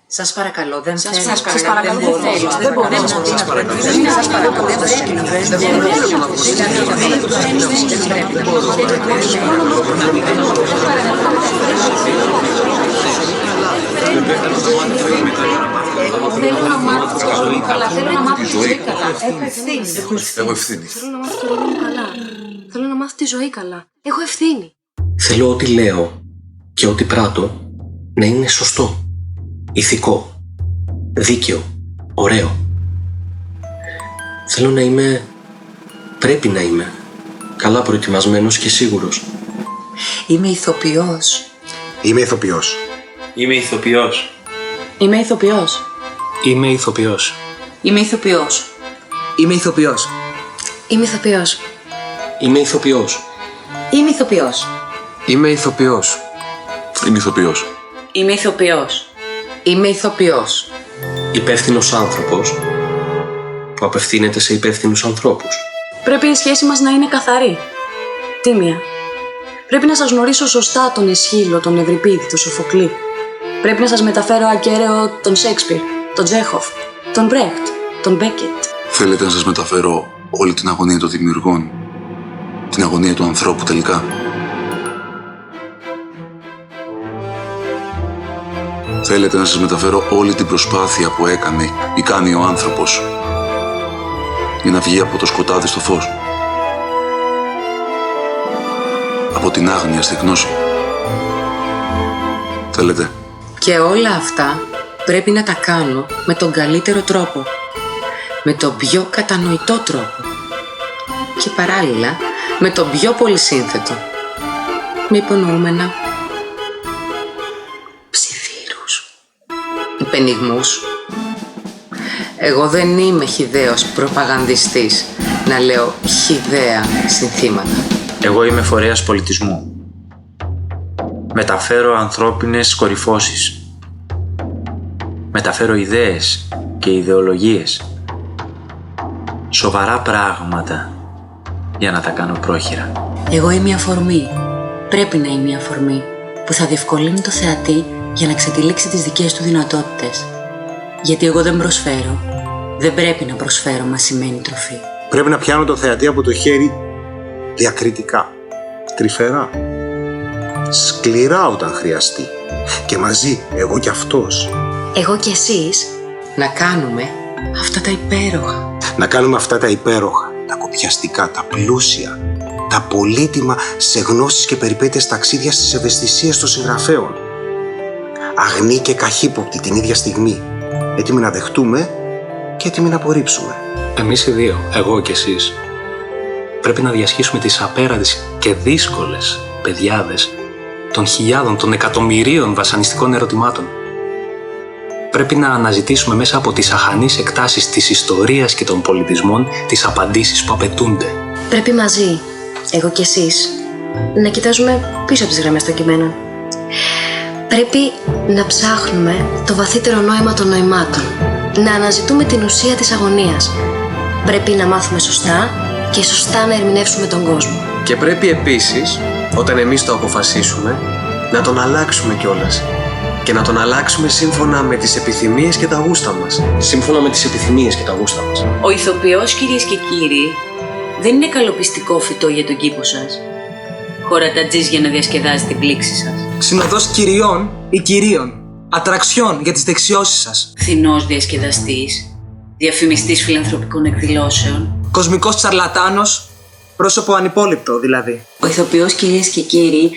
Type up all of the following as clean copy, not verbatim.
Σας παρακαλώ, δεν θέλω. Σας παρακαλώ, δεν θέλω. Δεν μπορώ. Σας παρακαλώ, Θέλω να μάθω τη ζωή καλά. Θέλω να μάθω τη ζωή καλά. Έχω ευθύνη. Θέλω να μάθω τη ζωή καλά. Έχω ευθύνη. Θέλω ό,τι λέω και ό,τι πράττω να είναι σωστό, ηθικό, δίκαιο, ωραίο. Θέλω να είμαι, πρέπει να είμαι, καλά προετοιμασμένος και σίγουρος. Είμαι ηθοποιός. Είμαι ηθοποιός. Είμαι ηθοποιός. Είμαι ηθοποιός. Είμαι ηθοποιός. Είμαι ηθοποιός. Είμαι ηθοποιός. Είμαι ηθοποιός. Είμαι ηθοποιός. Είμαι ηθοποιός. Είμαι ηθοποιός. Είμαι ηθοποιός. Είμαι ηθοποιός. Είμαι ηθοποιός. Υπεύθυνος άνθρωπος που απευθύνεται σε υπεύθυνους ανθρώπους. Πρέπει η σχέση μας να είναι καθαρή. Τίμια. Πρέπει να σας γνωρίσω σωστά τον Αισχύλο, τον Ευρυπίδη, τον Σοφοκλή. Πρέπει να σας μεταφέρω ακέραιο τον Σέξπιρ, τον Τσέχοφ, τον Μπρέχτ, τον Μπέκετ. Θέλετε να σας μεταφέρω όλη την αγωνία των δημιουργών, την αγωνία του ανθρώπου τελικά? Θέλετε να σας μεταφέρω όλη την προσπάθεια που έκανε ή κάνει ο άνθρωπος για να βγει από το σκοτάδι στο φως, από την άγνοια στη γνώση? Θέλετε? Και όλα αυτά πρέπει να τα κάνω με τον καλύτερο τρόπο. Με τον πιο κατανοητό τρόπο. Και παράλληλα με τον πιο πολυσύνθετο. Με υπονοούμενα ψιθύρους, υπενιγμούς. Εγώ δεν είμαι χυδαίος προπαγανδιστής να λέω χυδαία συνθήματα. Εγώ είμαι φορέας πολιτισμού. Μεταφέρω ανθρώπινες κορυφώσεις. Μεταφέρω ιδέες και ιδεολογίες. Σοβαρά πράγματα για να τα κάνω πρόχειρα. Εγώ είμαι η αφορμή. Πρέπει να είμαι η αφορμή που θα διευκολύνει το θεατή για να ξετυλίξει τις δικές του δυνατότητες. Γιατί εγώ δεν προσφέρω. Δεν πρέπει να προσφέρω μασημένη τροφή. Πρέπει να πιάνω το θεατή από το χέρι διακριτικά, τρυφερά, σκληρά όταν χρειαστεί. Και μαζί, εγώ κι αυτός. Εγώ κι εσείς. Να κάνουμε αυτά τα υπέροχα. Να κάνουμε αυτά τα υπέροχα, τα κοπιαστικά, τα πλούσια, τα πολύτιμα σε γνώσεις και περιπέτειες ταξίδια στις ευαισθησίες των συγγραφέων. Αγνή και καχύποπτη την ίδια στιγμή, έτοιμοι να δεχτούμε και έτοιμοι να απορρίψουμε. Εμείς οι δύο, εγώ και εσείς, πρέπει να διασχίσουμε τις απέραντες και δύσκολες πεδιάδες των χιλιάδων, των εκατομμυρίων βασανιστικών ερωτημάτων. Πρέπει να αναζητήσουμε μέσα από τις αχανείς εκτάσεις της ιστορίας και των πολιτισμών τις απαντήσεις που απαιτούνται. Πρέπει μαζί, εγώ κι εσείς, να κοιτάζουμε πίσω από τις γραμμές των κειμένων. Πρέπει να ψάχνουμε το βαθύτερο νόημα των νοημάτων. Να αναζητούμε την ουσία της αγωνίας. Πρέπει να μάθουμε σωστά και σωστά να ερμηνεύσουμε τον κόσμο. Και πρέπει επίσης, όταν εμείς το αποφασίσουμε, να τον αλλάξουμε κιόλας. Και να τον αλλάξουμε σύμφωνα με τις επιθυμίες και τα γούστα μας. Σύμφωνα με τις επιθυμίες και τα γούστα μας. Ο ηθοποιός, κυρίες και κύριοι, δεν είναι καλοπιστικό φυτό για τον κήπο σας. Χωρατατζής για να διασκεδάζει την πλήξη σας. Συνοδός κυριών ή κυρίων. Ατραξιόν για τις δεξιώσεις σας. Φθηνός διασκεδαστής, διαφημιστής φιλανθρωπικών εκδηλώσεων. Κοσμικός τσαρλατάνος, πρόσωπο ανυπόληπτο δηλαδή. Ο ηθοποιός, κυρίες και κύριοι,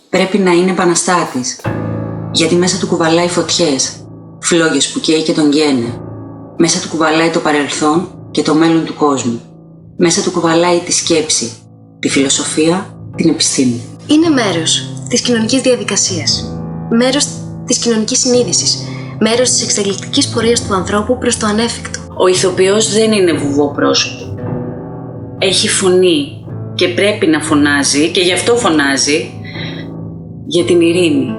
πρέπει να είναι επαναστάτης. Γιατί μέσα του κουβαλάει φωτιές, φλόγες που καίει και τον γένε. Μέσα του κουβαλάει το παρελθόν και το μέλλον του κόσμου. Μέσα του κουβαλάει τη σκέψη, τη φιλοσοφία, την επιστήμη. Είναι μέρος της κοινωνικής διαδικασίας. Μέρος της κοινωνικής συνείδησης. Μέρος της εξελικτικής πορείας του ανθρώπου προς το ανέφικτο. Ο ηθοποιός δεν είναι βουβό πρόσωπο. Έχει φωνή και πρέπει να φωνάζει και γι' αυτό φωνάζει για την ειρήνη,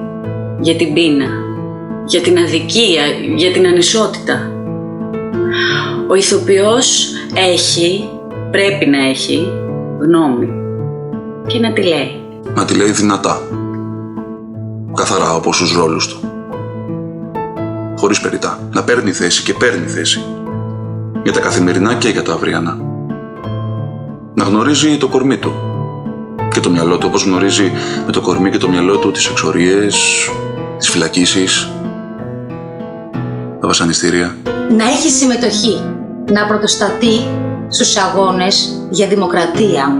για την πείνα, για την αδικία, για την ανισότητα. Ο ηθοποιός πρέπει να έχει γνώμη και να τη λέει. Να τη λέει δυνατά, καθαρά όπως στους ρόλους του. χωρίς περιτά. Να παίρνει θέση και παίρνει θέση. Για τα καθημερινά και για τα αυριανά. Να γνωρίζει το κορμί του και το μυαλό του, όπως γνωρίζει με το κορμί και το μυαλό του τις εξορίες, τις φυλακίσεις, τα βασανιστήρια. Να έχει συμμετοχή, να πρωτοστατεί στους αγώνες για δημοκρατία,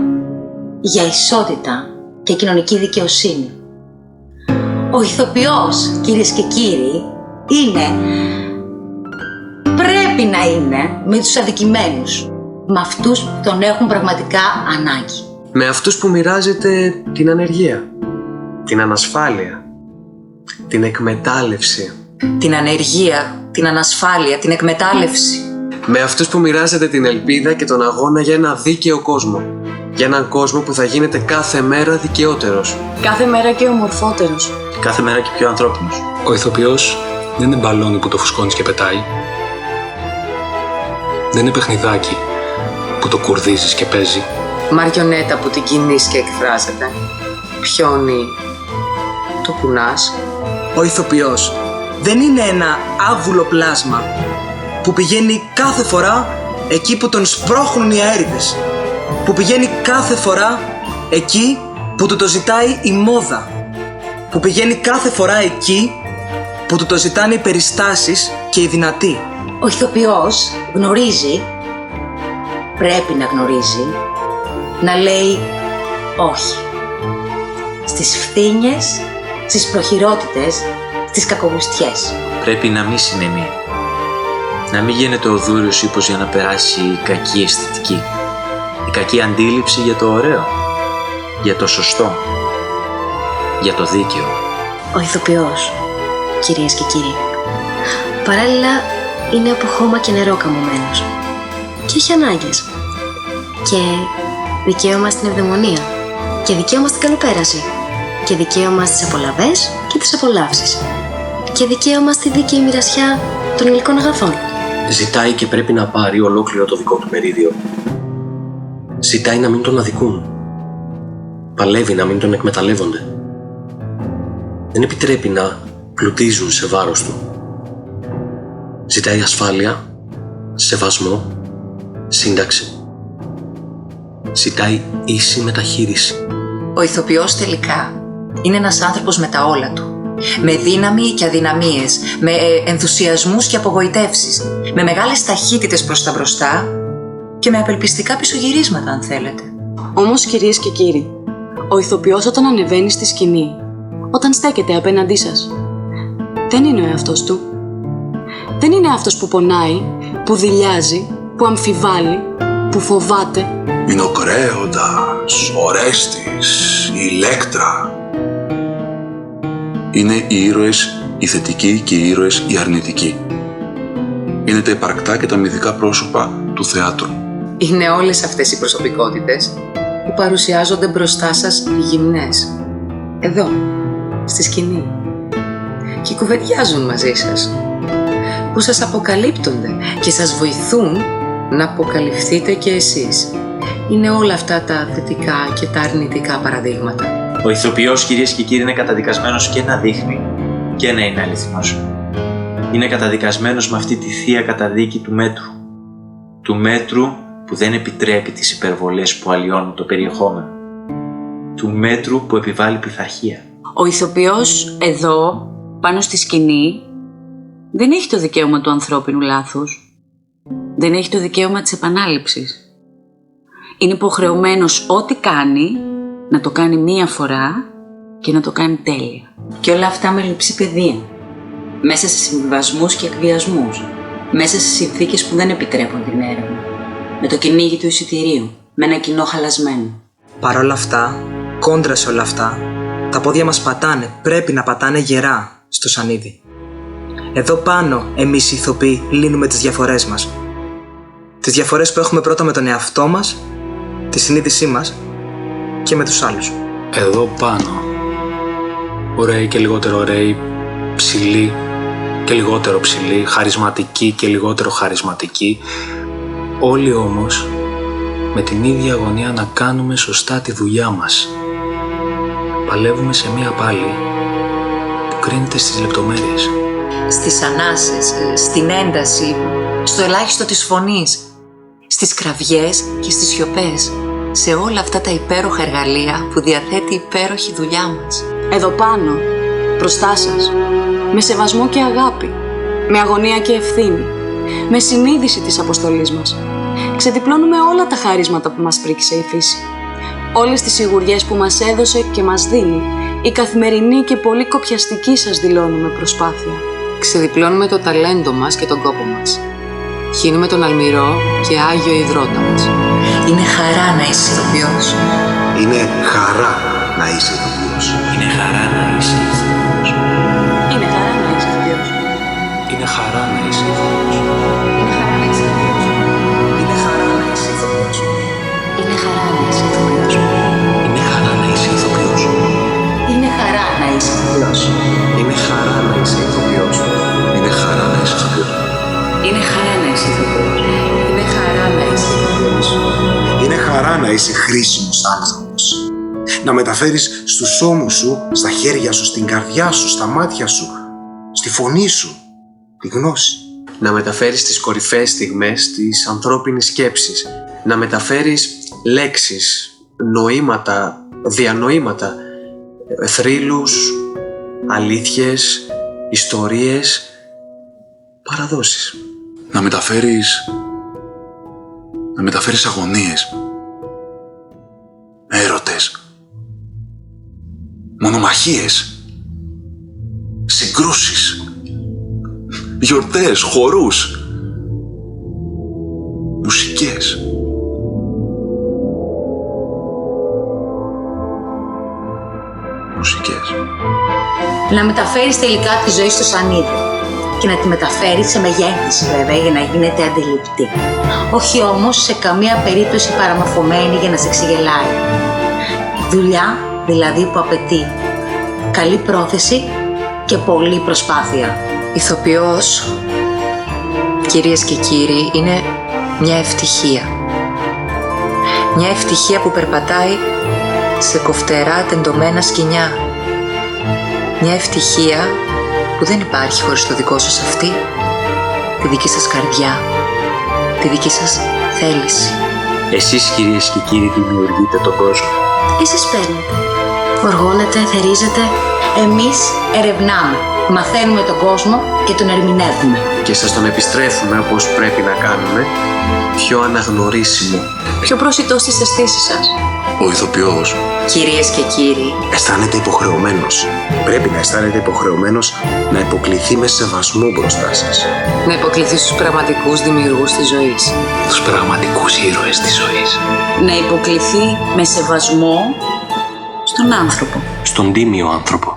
για ισότητα και κοινωνική δικαιοσύνη. Ο ηθοποιός, κυρίες και κύριοι, πρέπει να είναι με τους αδικημένους, με αυτούς που τον έχουν πραγματικά ανάγκη. Με αυτούς που μοιράζεται την ανεργία, την ανασφάλεια, την εκμετάλλευση. Την ανεργία, την ανασφάλεια, την εκμετάλλευση. Με αυτούς που μοιράζεται την ελπίδα και τον αγώνα για ένα δίκαιο κόσμο. Για έναν κόσμο που θα γίνεται κάθε μέρα δικαιότερος. Κάθε μέρα και ομορφότερος. Κάθε μέρα και πιο ανθρώπινος. Ο ηθοποιός δεν είναι μπαλόνι που το φουσκώνεις και πετάει. Δεν είναι παιχνιδάκι που το κουρδίζεις και παίζει. Μαριονέτα που την κινείς και εκφράζεται. Πιόνι, το κουνάς. Ο ηθοποιός δεν είναι ένα άβουλο πλάσμα που πηγαίνει κάθε φορά εκεί που τον σπρώχνουν οι αέριδες. Που πηγαίνει κάθε φορά εκεί που του το ζητάει η μόδα. Που πηγαίνει κάθε φορά εκεί που του το ζητάνε οι περιστάσεις και οι δυνατοί. Ο ηθοποιός γνωρίζει, πρέπει να γνωρίζει, να λέει όχι. Στις φθήνιες, στις προχειρότητες, στις κακογουστιές. Πρέπει να μην συνενεί. Να μην γίνεται ο δούριος ύπος για να περάσει η κακή αισθητική. Η κακή αντίληψη για το ωραίο, για το σωστό, για το δίκαιο. Ο ηθοποιός, κυρίες και κύριοι, παράλληλα είναι από χώμα και νερό καμωμένος. Και έχει ανάγκες. Και δικαίωμα στην ευδαιμονία. Και δικαίωμα στην καλοπέραση. Και δικαίωμα στις απολαβές και τις απολαύσεις. Και δικαίωμα στη δίκαιη μοιρασιά των υλικών αγαθών. Ζητάει και πρέπει να πάρει ολόκληρο το δικό του μερίδιο. Ζητάει να μην τον αδικούν. Παλεύει να μην τον εκμεταλλεύονται. Δεν επιτρέπει να πλουτίζουν σε βάρος του. Ζητάει ασφάλεια, σεβασμό, σύνταξη. Ζητάει ίση μεταχείριση. Ο ηθοποιός τελικά είναι ένας άνθρωπος με τα όλα του. Με δύναμη και αδυναμίες, με ενθουσιασμούς και απογοητεύσεις, με μεγάλες ταχύτητες προς τα μπροστά και με απελπιστικά πισωγυρίσματα, αν θέλετε. Όμως, κυρίες και κύριοι, ο ηθοποιός όταν ανεβαίνει στη σκηνή, όταν στέκεται απέναντί σας, δεν είναι ο εαυτός του. Δεν είναι αυτός που πονάει, που δειλιάζει, που αμφιβάλλει, που φοβάται. Είναι ο Κρέοντας, ο Ορέστης, η Ηλέκτρα. Είναι οι ήρωες οι θετικοί και οι ήρωες οι αρνητικοί. Είναι τα υπαρκτά και τα μυθικά πρόσωπα του θεάτρου. Είναι όλες αυτές οι προσωπικότητες που παρουσιάζονται μπροστά σας γυμνές. Εδώ, στη σκηνή. Και κουβεντιάζουν μαζί σας. Που σας αποκαλύπτονται και σας βοηθούν να αποκαλυφθείτε και εσείς. Είναι όλα αυτά τα θετικά και τα αρνητικά παραδείγματα. Ο ηθοποιός, κυρίες και κύριοι, είναι καταδικασμένος και να δείχνει και να είναι αληθινός. Είναι καταδικασμένος με αυτή τη θεία καταδίκη του μέτρου. Του μέτρου που δεν επιτρέπει τις υπερβολές που αλλοιώνουν το περιεχόμενο. Του μέτρου που επιβάλλει πειθαρχία. Ο ηθοποιός εδώ, πάνω στη σκηνή, δεν έχει το δικαίωμα του ανθρώπινου λάθους. Δεν έχει το δικαίωμα της επανάληψης. Είναι υποχρεωμένος ό,τι κάνει, να το κάνει μία φορά και να το κάνει τέλεια. Και όλα αυτά με λειψή παιδεία. Μέσα σε συμβιβασμούς και εκβιασμούς. Μέσα σε συνθήκες που δεν επιτρέπουν την έρευνα. Με το κυνήγι του εισιτηρίου. Με ένα κοινό χαλασμένο. Παρ' όλα αυτά, κόντρα σε όλα αυτά, τα πόδια μας πατάνε, πρέπει να πατάνε γερά στο σανίδι. Εδώ πάνω εμείς οι ηθοποιοί λύνουμε τις διαφορές μας. Τις διαφορές που έχουμε πρώτα με τον εαυτό μας, τη συνείδησή μας και με τους άλλους. Εδώ πάνω, ωραίοι και λιγότερο ωραίοι, ψηλοί και λιγότερο ψηλοί, χαρισματικοί και λιγότερο χαρισματικοί, όλοι όμως με την ίδια αγωνία να κάνουμε σωστά τη δουλειά μας. Παλεύουμε σε μία πάλη που κρίνεται στις λεπτομέρειες. στις ανάσες, στην ένταση, στο ελάχιστο της φωνής, στις κραυγές και στις σιωπές, σε όλα αυτά τα υπέροχα εργαλεία που διαθέτει η υπέροχη δουλειά μας. Εδώ πάνω, μπροστά σας, με σεβασμό και αγάπη, με αγωνία και ευθύνη, με συνείδηση της αποστολής μας, ξεδιπλώνουμε όλα τα χαρίσματα που μας πρίξε η φύση. Όλες τις σιγουριές που μας έδωσε και μας δίνει η καθημερινή και πολύ κοπιαστική σας δηλώνουμε προσπάθεια. Ξεδιπλώνουμε το ταλέντο μας και τον κόπο μας. Χύνουμε τον αλμυρό και άγιο υδρότα μας. Είναι χαρά να είσαι ηθοποιός. Είναι χαρά να είσαι ηθοποιός. Είναι χαρά να είσαι ηθοποιός. Είναι χαρά να είσαι ηθοποιός. Είναι χαρά να είσαι ηθοποιός. Είναι χαρά να είσαι ηθοποιός. Είναι χαρά να είσαι ηθοποιός. Είναι χαρά να είσαι ηθοποιός. Είναι χαρά να είσαι ηθοποιός. Είναι χαρά να είσαι ηθοποιός. Είναι χαρά να είσαι ηθοποιός. Είναι χαρά να είσαι ηθοποιός. Είναι χαρά να είσαι ηθοποιός. Είναι χαρά να είσαι ηθοποιός. Είναι χαρά να είσαι χρήσιμος άνθρωπος. Να μεταφέρεις στους ώμους σου, στα χέρια σου, στην καρδιά σου, στα μάτια σου, στη φωνή σου, τη γνώση. Να μεταφέρεις τις κορυφαίες στιγμές της ανθρώπινης σκέψης. Να μεταφέρεις λέξεις, νοήματα, διανοήματα, θρύλους, αλήθειες, ιστορίες, παραδόσεις. Να μεταφέρεις αγωνίες, έρωτες, μονομαχίες, συγκρούσεις, γιορτές, χορούς, μουσικές. Να μεταφέρεις τελικά τη ζωή στο σανίδι και να τη μεταφέρεις σε μεγέθυνση βέβαια για να γίνεται αντιληπτή. Όχι όμως σε καμία περίπτωση παραμορφωμένη για να σε ξεγελάει. Δουλειά δηλαδή που απαιτεί καλή πρόθεση και πολλή προσπάθεια. Ηθοποιός, κυρίες και κύριοι, είναι μια ευτυχία. Μια ευτυχία που περπατάει σε κοφτερά τεντωμένα σκοινιά. Μια ευτυχία που δεν υπάρχει χωρίς το δικό σας αυτή, τη δική σας καρδιά, τη δική σας θέληση. Εσείς κυρίες και κύριοι δημιουργείτε τον κόσμο. Εσείς παίρνετε. Οργώνετε, θερίζετε. Εμείς ερευνάμε, μαθαίνουμε τον κόσμο και τον ερμηνεύουμε. Και σας τον επιστρέφουμε όπως πρέπει να κάνουμε, πιο αναγνωρίσιμο. Πιο προσιτό στις αισθήσεις σας. Ο ηθοποιός Κυρίες και κύριοι, Αισθάνεται υποχρεωμένος. Πρέπει να αισθάνεται υποχρεωμένος να υποκληθεί με σεβασμό μπροστά σας. να υποκληθεί στους πραγματικούς δημιουργούς της ζωής. Τους πραγματικούς ήρωες της ζωής. Να υποκληθεί με σεβασμό στον άνθρωπο. Στον τίμιο άνθρωπο.